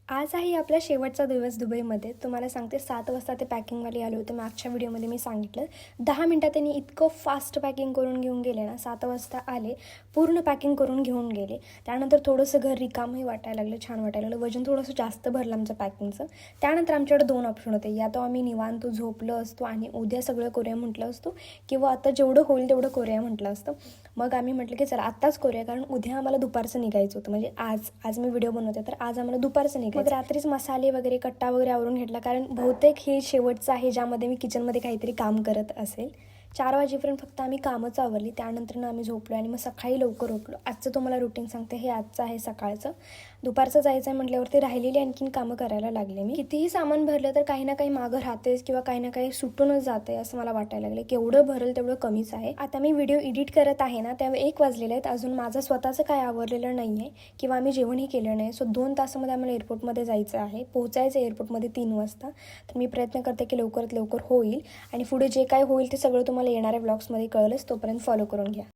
आज आहे आपला शेवटचा दिवस दुबईमध्ये. तुम्हाला सांगते 7 वाजता ते पॅकिंगवाले आले होते. मागच्या व्हिडिओमध्ये मी सांगितलं 10 मिनटात त्यांनी इतकं फास्ट पॅकिंग करून घेऊन गेले ना. 7 वाजता आले, पूर्ण पॅकिंग करून घेऊन गेले. त्यानंतर थोडंसं घर रिकामही वाटायला लागलं, छान वाटायला लागलं. वजन थोडंसं जास्त भरलं आमचं पॅकिंगचं. त्यानंतर आमच्याकडे 2 ऑप्शन होते, या तो आम्ही निवांत झोपलो असतो आणि उद्या सगळं करूया म्हटलं असतो, किंवा आता जेवढं होईल तेवढं करूया म्हटलं असतं. मग आम्ही म्हटलं की चला आत्ताच करूया, कारण उद्या आम्हाला दुपारचं निघायचं होतं. म्हणजे आज मी व्हिडिओ बनवते तर आज आम्हाला दुपारचं निघायचं. मग रात्रीच मसाले वगैरे कट्टा वगैरे आवरून घेतला, कारण बहुतेक हे शेवटचं आहे ज्यामध्ये मी किचनमध्ये काहीतरी काम करत असेल. 4 वाजेपर्यंत फक्त आम्ही कामच आवरली. त्यानंतर आम्ही झोपलो आणि मग सकाळी लवकर उठलो. आजचं तुम्हाला रुटीन सांगते, हे आजचं आहे सकाळचं. दुपारचं जायचं आहे म्हटल्यावरती राहिलेली आणखीन कामं करायला लागले. मी कितीही सामान भरलं तर काही ना काही मागं राहतेच, किंवा काही ना काही सुटूनच जाते असं मला वाटायला लागले. केवढं भरेल तेवढं कमीच आहे. आता मी व्हिडिओ एडिट करत आहे ना, त्यावेळी 1 वाजलेले आहेत. अजून माझं स्वतःचं काय आवरलेलं नाही आहे, किंवा आम्ही जेवणही केलं नाही. सो 2 तासामध्ये आम्हाला एअरपोर्टमध्ये जायचं आहे. पोहोचायचं एअरपोर्टमध्ये 3 वाजता. तर मी प्रयत्न करते की लवकरात लवकर होईल, आणि पुढे जे काय होईल ते सगळं तुम्हाला येणाऱ्या व्लॉग्समध्ये कळलंच. तोपर्यंत फॉलो करून घ्या.